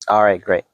All right, great.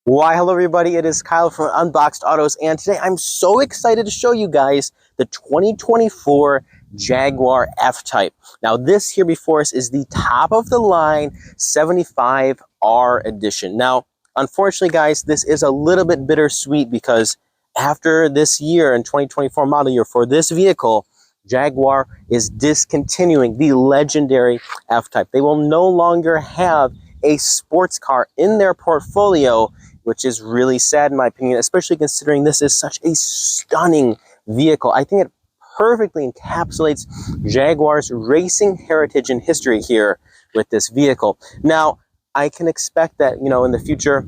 Why, hello everybody, it is Kyle from Unboxed Autos, and today I'm so excited to show you guys the 2024 Jaguar F-Type. Now this here before us is the top of the line 75R edition. Now, unfortunately guys, this is a little bit bittersweet because after this year in 2024 model year for this vehicle, Jaguar is discontinuing the legendary F-Type. They will no longer have a sports car in their portfolio, which is really sad in my opinion, especially considering this is such a stunning vehicle. I think it perfectly encapsulates Jaguar's racing heritage and history here with this vehicle. Now, I can expect that, in the future,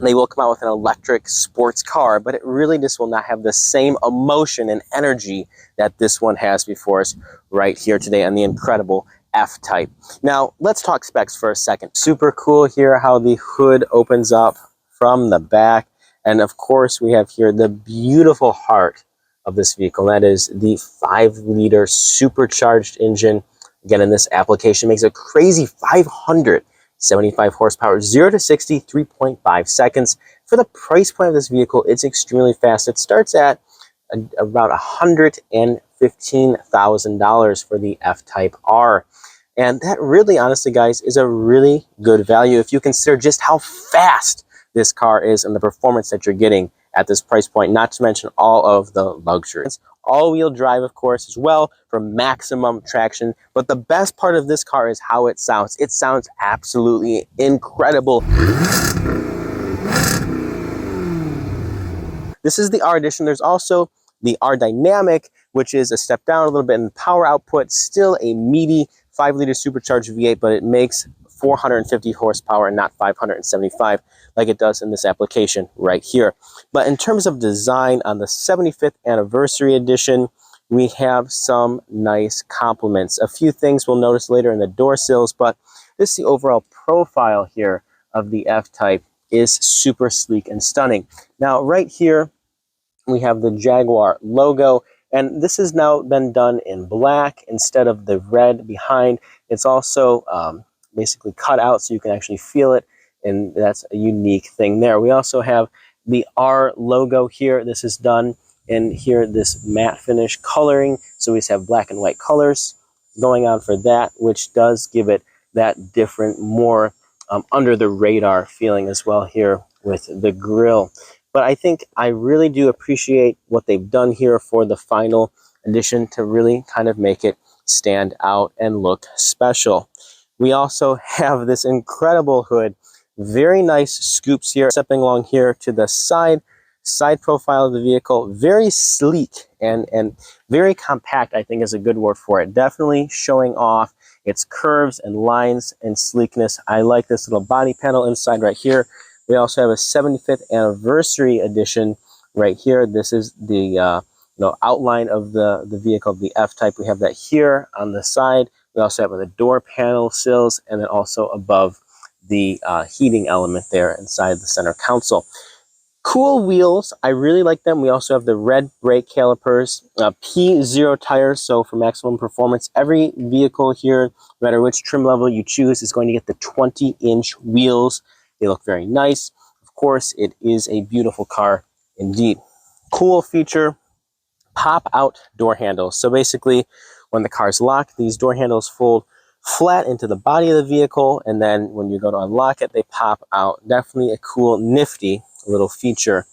they will come out with an electric sports car, but it really just will not have the same emotion and energy that this one has before us right here today on the incredible F-Type. Now, let's talk specs for a second. Super cool here how the hood opens up from the back. And of course, we have here the beautiful heart of this vehicle. That is the 5-liter supercharged engine. Again, in this application, makes a crazy 575 horsepower, 0 to 60, 3.5 seconds. For the price point of this vehicle, it's extremely fast. It starts at about $115,000 for the F-Type R. And that really, honestly, guys, is a really good value if you consider just how fast this car is and the performance that you're getting at this price point, not to mention all of the luxuries. All-wheel drive, of course, as well for maximum traction. But the best part of this car is how it sounds. It sounds absolutely incredible. This is the R edition. There's also the aerodynamic, which is a step down a little bit in power output, still a meaty 5-liter supercharged V8, but it makes 450 horsepower and not 575 like it does in this application right here. But in terms of design, on the 75th anniversary edition, we have some nice compliments. A few things we'll notice later in the door sills, but this is the overall profile here of the F-Type is super sleek and stunning. Now right here, we have the Jaguar logo, and this has now been done in black instead of the red behind. It's also basically cut out so you can actually feel it, and that's a unique thing there. We also have the R logo here. This is done in here, this matte finish coloring, so we just have black and white colors going on for that, which does give it that different, more under the radar feeling as well here with the grille. But I think I really do appreciate what they've done here for the final edition to really kind of make it stand out and look special. We also have this incredible hood, very nice scoops here, stepping along here to the side profile of the vehicle, very sleek and very compact, I think is a good word for it. Definitely showing off its curves and lines and sleekness. I like this little body panel inside right here. We also have a 75th anniversary edition right here. This is the outline of the vehicle, the F-Type. We have that here on the side. We also have the door panel sills, and then also above the heating element there inside the center console. Cool wheels, I really like them. We also have the red brake calipers, P0 tires, so for maximum performance. Every vehicle here, no matter which trim level you choose, is going to get the 20-inch wheels. They look very nice. Of course, it is a beautiful car indeed. Cool feature, pop-out door handles. So basically, when the car's locked, these door handles fold flat into the body of the vehicle, and then when you go to unlock it, they pop out. Definitely a cool, nifty little feature.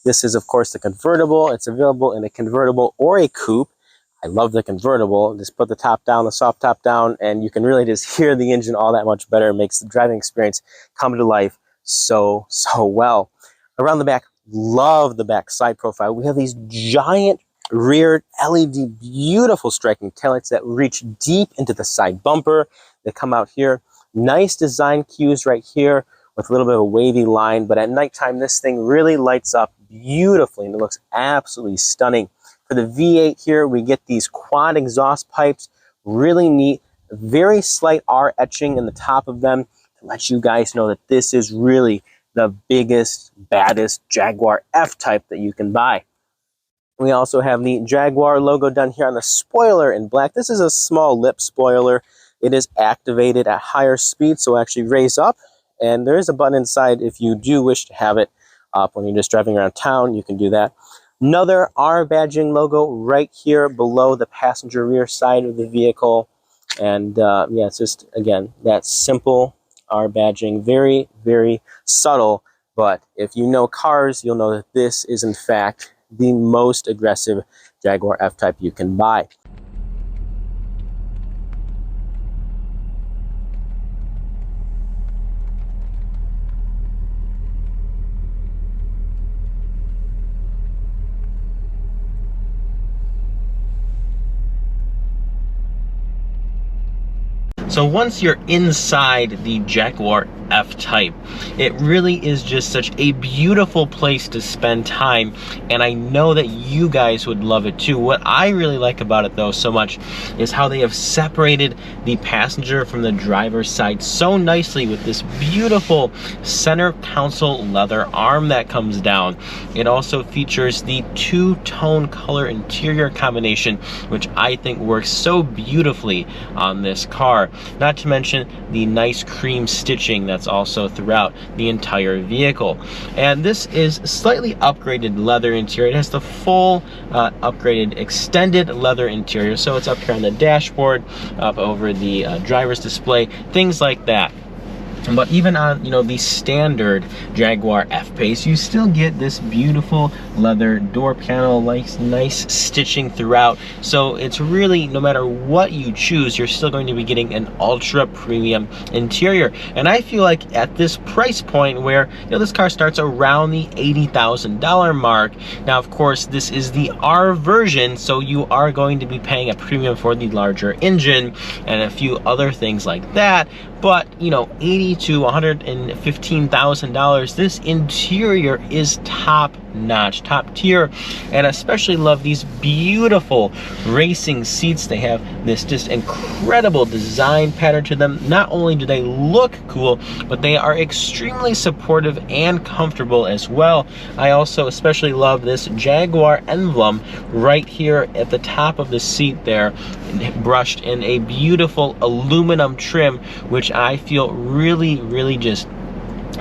This is, of course, the convertible. It's available in a convertible or a coupe. I love the convertible. Just put the top down, the soft top down, and you can really just hear the engine all that much better. It makes the driving experience come to life so well. Around the back, love the back side profile. We have these giant rear LED, beautiful striking taillights that reach deep into the side bumper. They come out here. Nice design cues right here with a little bit of a wavy line, but at nighttime, this thing really lights up beautifully and it looks absolutely stunning. For the V8 here, we get these quad exhaust pipes, really neat, very slight R etching in the top of them to let you guys know that this is really the biggest, baddest Jaguar F-Type that you can buy. We also have the Jaguar logo done here on the spoiler in black. This is a small lip spoiler. It is activated at higher speed, so it'll actually raise up And there is a button inside if you do wish to have it up when you're just driving around town. You can do that. Another R badging logo right here below the passenger rear side of the vehicle. And yeah, it's just, again, that simple R badging, very, very subtle. But if you know cars, you'll know that this is, in fact, the most aggressive Jaguar F-Type you can buy. So once you're inside the Jaguar F-Type, it really is just such a beautiful place to spend time, and I know that you guys would love it too. What I really like about it though so much is how they have separated the passenger from the driver's side so nicely with this beautiful center console leather arm that comes down. It also features the two-tone color interior combination, which I think works so beautifully on this car. Not to mention the nice cream stitching that's also throughout the entire vehicle. And this is slightly upgraded leather interior. It has the full upgraded extended leather interior, so it's up here on the dashboard, up over the driver's display, things like that. But even on, you know, the standard Jaguar F-Pace, you still get this beautiful leather door panel, nice stitching throughout. So it's really, no matter what you choose, you're still going to be getting an ultra premium interior. And I feel like at this price point where, you know, this car starts around the $80,000 mark. Now, of course, this is the R version, so you are going to be paying a premium for the larger engine and a few other things like that. But, you know, $80,000 to $115,000, this interior is top notch, top tier. And I especially love these beautiful racing seats. They have this just incredible design pattern to them. Not only do they look cool, but they are extremely supportive and comfortable as well. I also especially love this Jaguar emblem right here at the top of the seat there, brushed in a beautiful aluminum trim, which I feel really just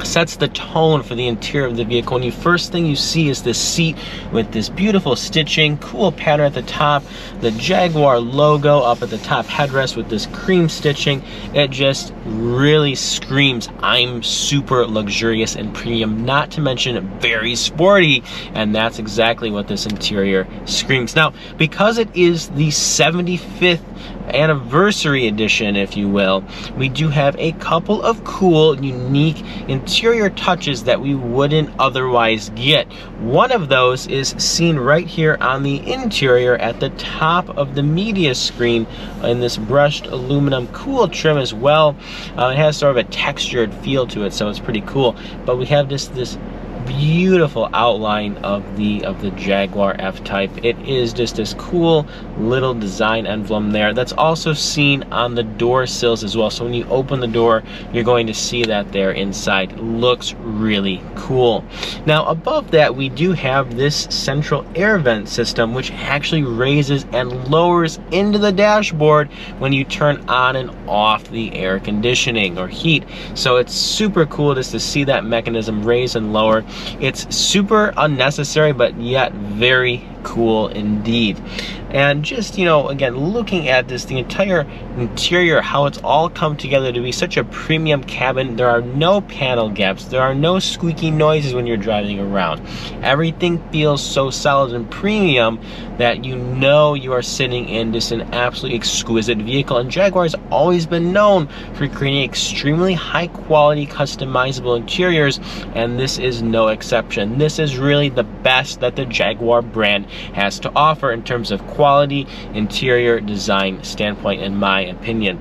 sets the tone for the interior of the vehicle. When you first thing you see is this seat with this beautiful stitching, cool pattern at the top, the Jaguar logo up at the top headrest with this cream stitching. It just really screams, I'm super luxurious and premium, not to mention very sporty, and that's exactly what this interior screams. Now, because it is the 75th anniversary edition, if you will, we do have a couple of cool, unique interior touches that we wouldn't otherwise get. One of those is seen right here on the interior at the top of the media screen in this brushed aluminum cool trim as well. It has sort of a textured feel to it, so it's pretty cool. But we have this beautiful outline of the Jaguar F-Type. It is just this cool little design emblem there. That's also seen on the door sills as well. So when you open the door, you're going to see that there inside. Looks really cool. Now above that, we do have this central air vent system, which actually raises and lowers into the dashboard when you turn on and off the air conditioning or heat. So it's super cool just to see that mechanism raise and lower. It's super unnecessary, but yet very cool indeed. And just, you know, again, looking at this, the entire interior, how it's all come together to be such a premium cabin. There are no panel gaps. There are no squeaky noises when you're driving around. Everything feels so solid and premium that you know you are sitting in just an absolutely exquisite vehicle. And Jaguar has always been known for creating extremely high quality customizable interiors, and this is no exception. This is really the best that the Jaguar brand has to offer in terms of quality, interior design standpoint, in my opinion.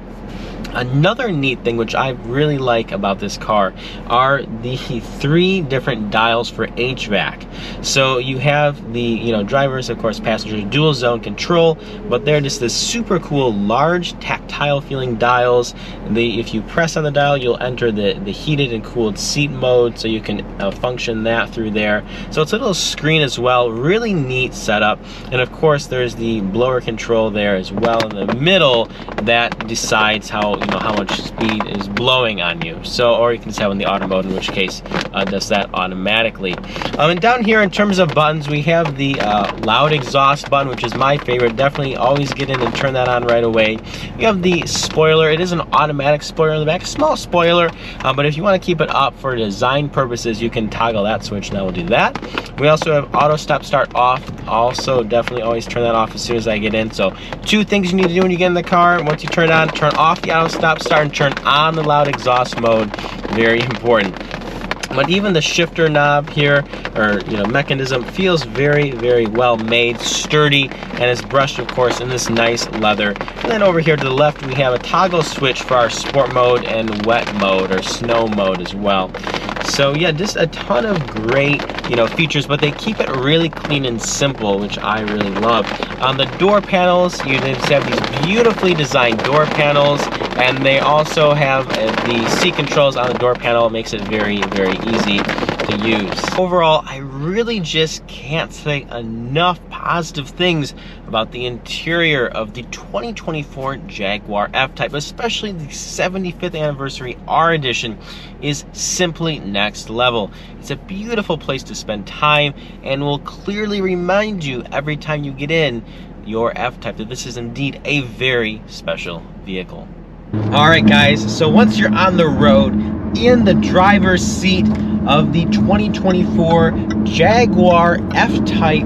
Another neat thing which I really like about this car are the 3 different dials for HVAC. So you have the, you know, drivers, of course, passengers, dual zone control, but they're just this super cool large tactile feeling dials. If you press on the dial, you'll enter the heated and cooled seat mode, so you can function that through there. So it's a little screen as well, really neat setup. And of course there's the blower control there as well in the middle that decides how you know how much speed is blowing on you. So, or you can just have in the auto mode, in which case does that automatically. And down here in terms of buttons, we have the loud exhaust button, which is my favorite. Definitely always get in and turn that on right away. You have the spoiler. It is an automatic spoiler in the back, a small spoiler, but if you want to keep it up for design purposes, you can toggle that switch. Now we'll do that. We also have auto stop start off. Also definitely always turn that off as soon as I get in. So two things you need to do when you get in the car: once you turn it on, turn off the auto stop start and turn on the loud exhaust mode. Very important. But even the shifter knob here, or mechanism, feels very, very well made, sturdy, and is brushed, of course, in this nice leather. And then over here to the left, we have a toggle switch for our sport mode and wet mode, or snow mode as well. So yeah, just a ton of great features, but they keep it really clean and simple, which I really love. On the door panels, you just have these beautifully designed door panels, and they also have the seat controls on the door panel. It makes it very, very easy to use. Overall, I really just can't say enough positive things about the interior of the 2024 Jaguar F-Type, especially the 75th anniversary R edition is simply next level. It's a beautiful place to spend time and will clearly remind you every time you get in your F-Type that this is indeed a very special vehicle. Alright guys, so once you're on the road in the driver's seat of the 2024 Jaguar F-Type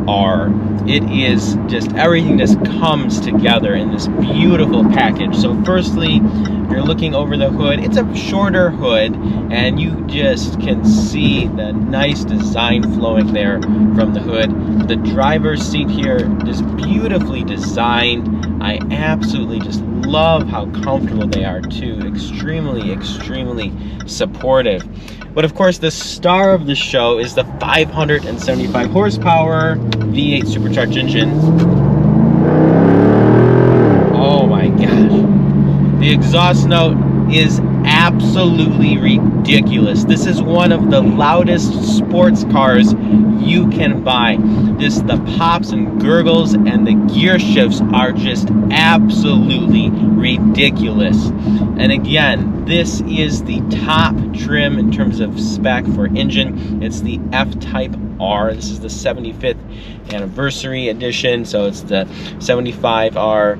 R, it is just, everything just comes together in this beautiful package. So firstly, you're looking over the hood. It's a shorter hood, and you just can see the nice design flowing there from the hood. The driver's seat here is beautifully designed. I absolutely just love how comfortable they are too. Extremely, extremely supportive. But of course, the star of the show is the 575 horsepower V8 supercharged engine. Oh my gosh. The exhaust note is absolutely ridiculous. This is one of the loudest sports cars you can buy. Just the pops and gurgles and the gear shifts are just absolutely ridiculous. And again, this is the top trim in terms of spec for engine. It's the F-Type R. This is the 75th anniversary edition, so it's the 75R,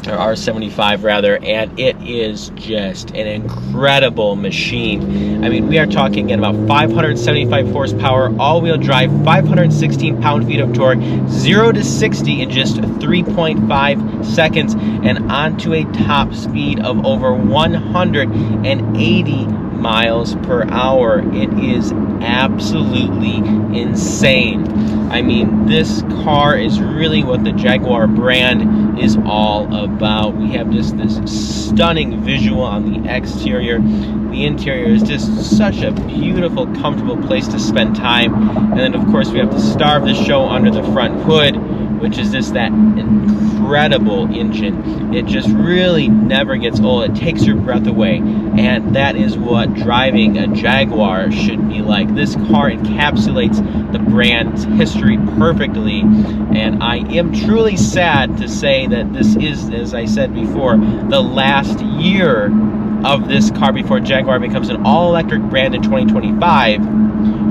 or R75 rather, and it is just an incredible machine. I mean, we are talking again about 575 horsepower, all-wheel drive, 516 pound-feet of torque, 0 to 60 in just 3.5 seconds, and onto a top speed of over 180 miles per hour. It is absolutely insane. I mean, this car is really what the Jaguar brand is all about. We have just this stunning visual on the exterior. The interior is just such a beautiful, comfortable place to spend time. And then, of course, we have the star of the show under the front hood, which is just that incredible engine. It just really never gets old. It takes your breath away, and that is what driving a Jaguar should be like. This car encapsulates the brand's history perfectly, and I am truly sad to say that this is, as I said before, the last year of this car before Jaguar becomes an all-electric brand in 2025,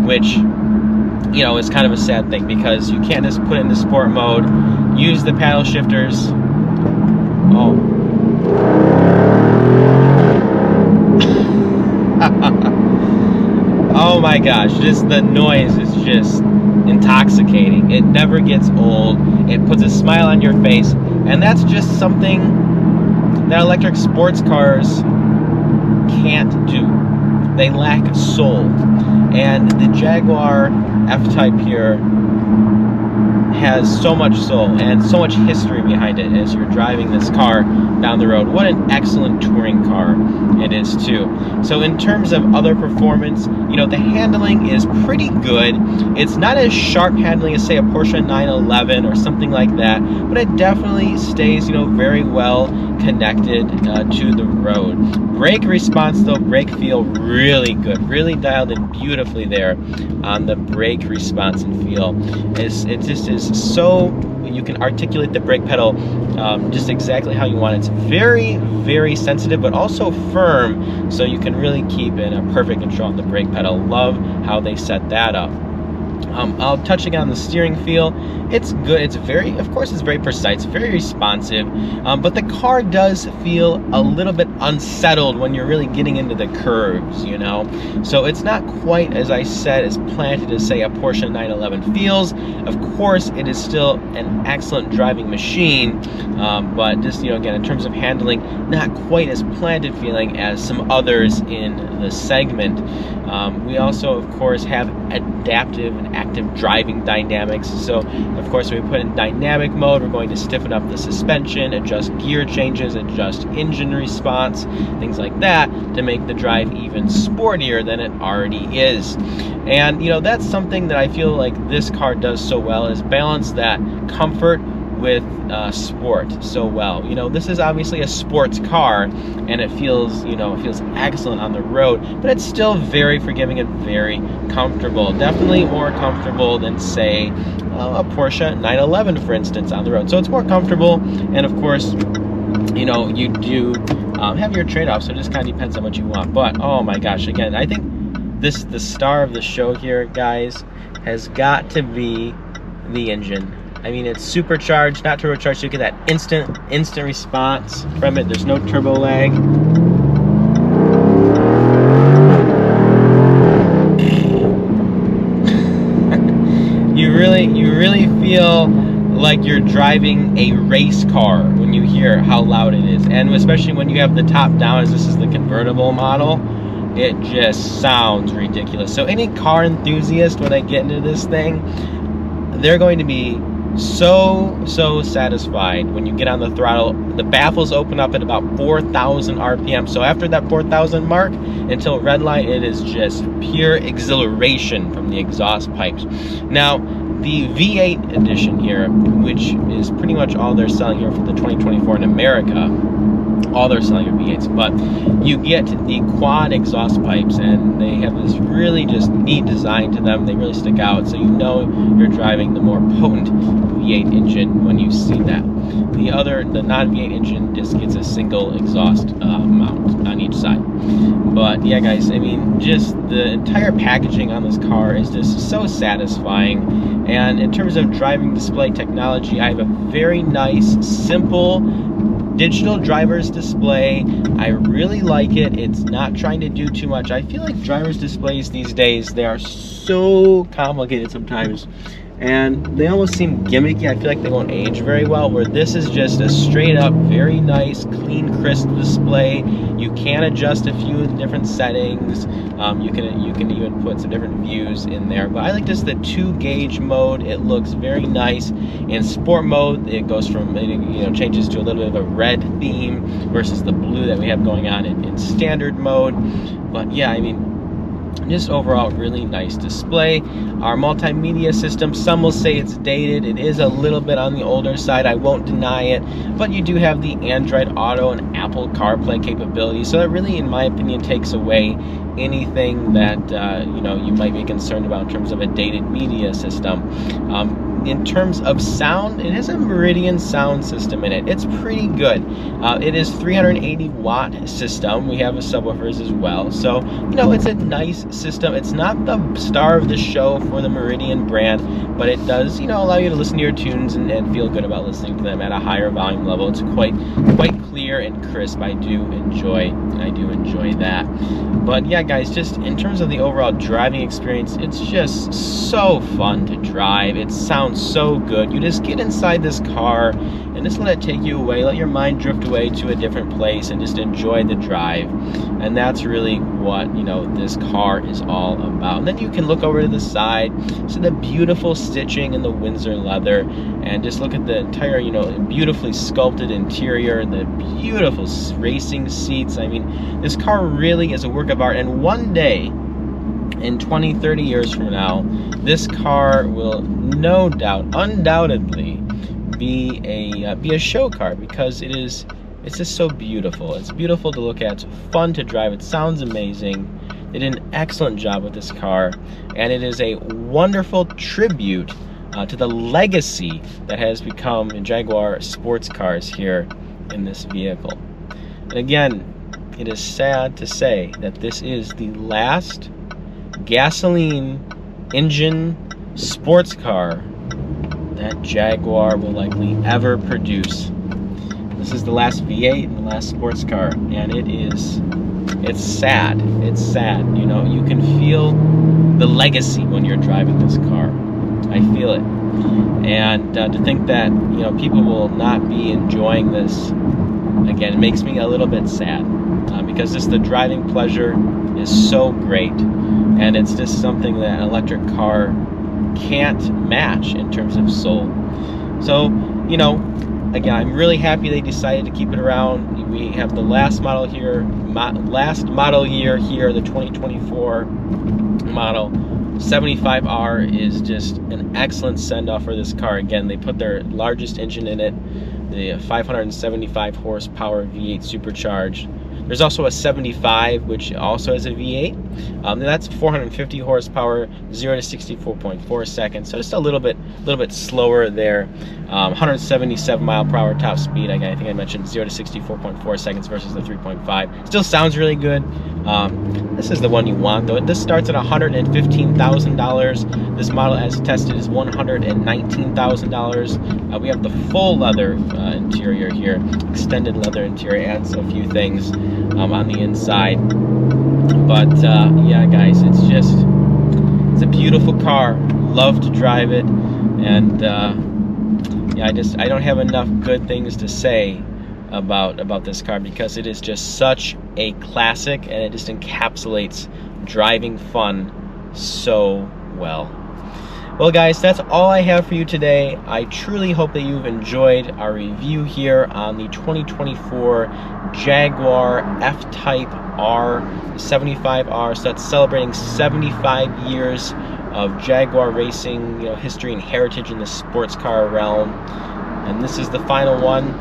which, you know, it's kind of a sad thing because you can't just put it into sport mode, use the paddle shifters. Oh. Oh my gosh, just the noise is just intoxicating. It never gets old. It puts a smile on your face, and that's just something that electric sports cars can't do. They lack soul. And the Jaguar F-Type here has so much soul and so much history behind it as you're driving this car down the road. What an excellent touring car it is too. So in terms of other performance, you know, the handling is pretty good. It's not as sharp handling as, say, a Porsche 911 or something like that, but it definitely stays, you know, very well connected to the road. Brake response though, brake feel really good, really dialed in beautifully there on the brake response and feel. It just is so, you can articulate the brake pedal just exactly how you want. It's very, very sensitive, but also firm, so you can really keep in a perfect control on the brake pedal. Love how they set that up. I'll touch again on the steering feel. It's good. It's very, of course, it's very precise, very responsive, but the car does feel a little bit unsettled when you're really getting into the curves, you know? So it's not quite, as I said, as planted as, say, a Porsche 911 feels. Of course, it is still an excellent driving machine, but just, you know, again, in terms of handling, not quite as planted feeling as some others in the segment. We also, of course, have adaptive and active driving dynamics. So, of course, when we put in dynamic mode, we're going to stiffen up the suspension, adjust gear changes, adjust engine response, things like that, to make the drive even sportier than it already is. And, you know, that's something that I feel like this car does so well, is balance that comfort with sport so well. You know, this is obviously a sports car, and it feels, you know, it feels excellent on the road, but it's still very forgiving and very comfortable. Definitely more comfortable than, say, a Porsche 911, for instance, on the road. So it's more comfortable, and of course, you know, you do have your trade-offs, so it just kind of depends on what you want. But oh my gosh, again, I think the star of the show here, guys, has got to be the engine. I mean, it's supercharged, not turbocharged, so you get that instant response from it. There's no turbo lag. You really feel like you're driving a race car when you hear how loud it is. And especially when you have the top down, as this is the convertible model, it just sounds ridiculous. So any car enthusiast, when I get into this thing, they're going to be so satisfied when you get on the throttle. The baffles open up at about 4,000 RPM. So after that 4,000 mark, until red light, it is just pure exhilaration from the exhaust pipes. Now, the V8 edition here, which is pretty much all they're selling here for the 2024 in America, all they're selling are V8s, but you get the quad exhaust pipes, and they have this really just neat design to them. They really stick out, so you know you're driving the more potent V8 engine when you see that. The non-V8 engine just gets a single exhaust mount on each side. But yeah, guys, I mean, just the entire packaging on this car is just so satisfying. And in terms of driving display technology, I have a very nice, simple digital driver's display. I really like it. It's not trying to do too much. I feel like driver's displays these days, they are so complicated sometimes, and they almost seem gimmicky. I feel like they won't age very well, where this is just a straight up, very nice, clean, crisp display. You can adjust a few different settings. You can even put some different views in there. But I like just the 2-gauge mode. It looks very nice. In sport mode, it goes from, changes to a little bit of a red theme versus the blue that we have going on in standard mode. But yeah, I mean, just overall really nice display. Our multimedia system, some will say it's dated. It is a little bit on the older side, I won't deny it, but you do have the Android Auto and Apple CarPlay capability, so that really, in my opinion, takes away anything that you might be concerned about in terms of a dated media system. In terms of sound, it has a Meridian sound system in it. It's pretty good. It is 380 watt system. We have subwoofers as well. So, it's a nice system. It's not the star of the show for the Meridian brand, but it does, allow you to listen to your tunes and feel good about listening to them at a higher volume level. It's quite clear and crisp. I do enjoy that. But yeah, guys, just in terms of the overall driving experience, it's just so fun to drive. It sounds so good. You just get inside this car and just let it take you away, let your mind drift away to a different place and just enjoy the drive. And that's really what this car is all about. And then you can look over to the side, so the beautiful stitching in the Windsor leather, and just look at the entire beautifully sculpted interior and the beautiful racing seats. I mean, this car really is a work of art, and one day in 20-30 years from now, this car will no doubt, undoubtedly, be a show car, because it's just so beautiful. It's beautiful to look at. It's fun to drive. It sounds amazing. They did an excellent job with this car, and it is a wonderful tribute to the legacy that has become Jaguar sports cars here in this vehicle. And again, it is sad to say that this is the last gasoline engine sports car that Jaguar will likely ever produce. This is the last V8 and the last sports car, and it's sad. It's sad. You know, you can feel the legacy when you're driving this car. I feel it. And to think that, you know, people will not be enjoying this, again, it makes me a little bit sad, because just the driving pleasure is so great, and it's just something that an electric car can't match in terms of soul. So, you know, again, I'm really happy they decided to keep it around. We have the last model here, last model year here, the 2024 model. 75R is just an excellent send-off for this car. Again, they put their largest engine in it, the 575 horsepower V8 supercharged. There's also a 75, which also has a V8. That's 450 horsepower, 0 to 64.4 seconds. So just a little bit slower there. 177 mile per hour top speed. I think I mentioned 0 to 64.4 seconds versus the 3.5. Still sounds really good. This is the one you want, though. This starts at $115,000. This model, as tested, is $119,000. We have the full leather interior here, extended leather interior, adds a few things on the inside. But yeah, guys, it's a beautiful car. Love to drive it, and yeah, I don't have enough good things to say about this car, because it is just such a classic, and it just encapsulates driving fun so well. Well, guys, that's all I have for you today. I truly hope that you've enjoyed our review here on the 2024 Jaguar F-Type R75R. So that's celebrating 75 years of Jaguar racing, you know, history and heritage in the sports car realm. And this is the final one.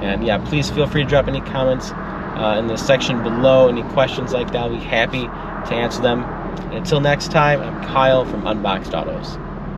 And yeah, please feel free to drop any comments in the section below. Any questions like that, I'll be happy to answer them. And until next time, I'm Kyle from Unboxed Autos.